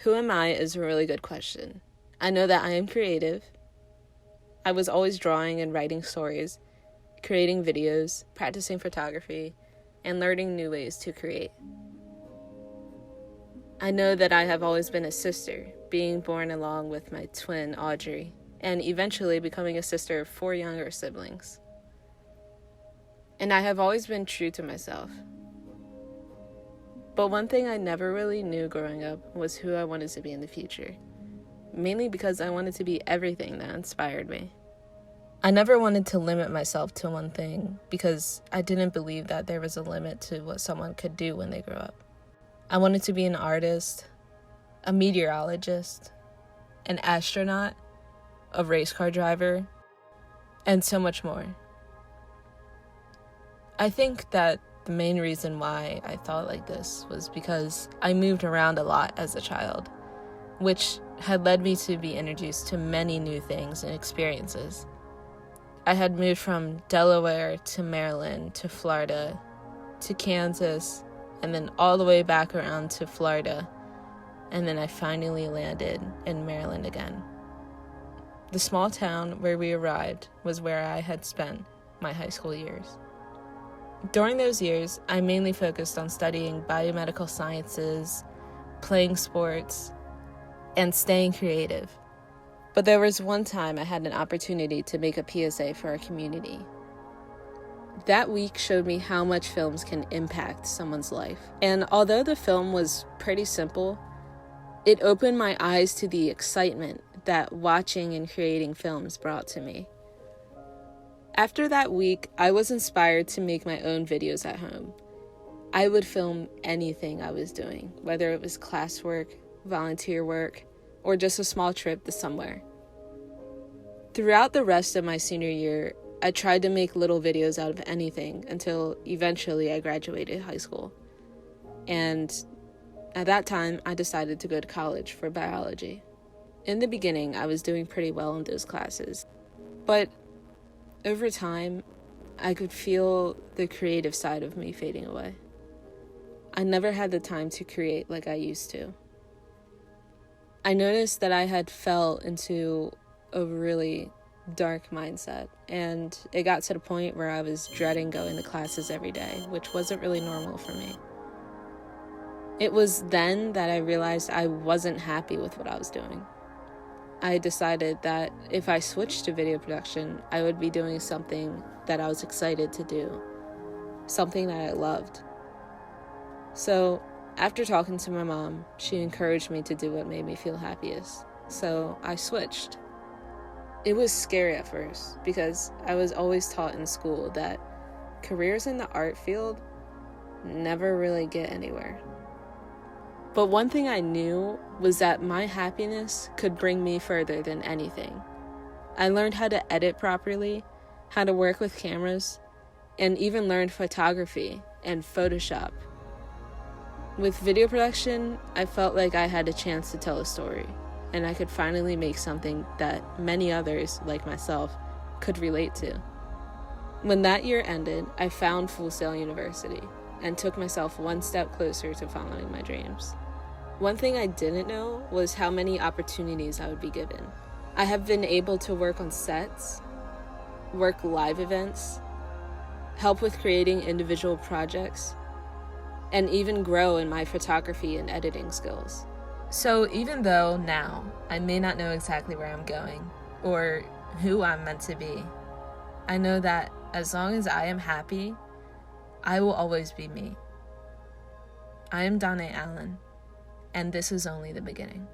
Who am I is a really good question. I know that I am creative. I was always drawing and writing stories, creating videos, practicing photography, and learning new ways to create. I know that I have always been a sister, being born along with my twin, Audrey, and eventually becoming a sister of 4 younger siblings. And I have always been true to myself. But one thing I never really knew growing up was who I wanted to be in the future, mainly because I wanted to be everything that inspired me. I never wanted to limit myself to one thing because I didn't believe that there was a limit to what someone could do when they grew up. I wanted to be an artist, a meteorologist, an astronaut, a race car driver, and so much more. I think that the main reason why I thought like this was because I moved around a lot as a child, which had led me to be introduced to many new things and experiences. I had moved from Delaware to Maryland to Florida to Kansas, and then all the way back around to Florida, and then I finally landed in Maryland again. The small town where we arrived was where I had spent my high school years. During those years, I mainly focused on studying biomedical sciences, playing sports, and staying creative. But there was one time I had an opportunity to make a PSA for our community. That week showed me how much films can impact someone's life. And although the film was pretty simple, it opened my eyes to the excitement that watching and creating films brought to me. After that week, I was inspired to make my own videos at home. I would film anything I was doing, whether it was classwork, volunteer work, or just a small trip to somewhere. Throughout the rest of my senior year, I tried to make little videos out of anything until eventually I graduated high school. And at that time, I decided to go to college for biology. In the beginning, I was doing pretty well in those classes, but over time, I could feel the creative side of me fading away. I never had the time to create like I used to. I noticed that I had fell into a really dark mindset, and it got to the point where I was dreading going to classes every day, which wasn't really normal for me. It was then that I realized I wasn't happy with what I was doing. I decided that if I switched to video production, I would be doing something that I was excited to do, something that I loved. So, after talking to my mom, she encouraged me to do what made me feel happiest. So, I switched. It was scary at first because I was always taught in school that careers in the art field never really get anywhere. But one thing I knew was that my happiness could bring me further than anything. I learned how to edit properly, how to work with cameras, and even learned photography and Photoshop. With video production, I felt like I had a chance to tell a story, and I could finally make something that many others, like myself, could relate to. When that year ended, I found Full Sail University and took myself one step closer to following my dreams. One thing I didn't know was how many opportunities I would be given. I have been able to work on sets, work live events, help with creating individual projects, and even grow in my photography and editing skills. So even though now I may not know exactly where I'm going or who I'm meant to be, I know that as long as I am happy, I will always be me. I am Donna Allen, and this is only the beginning.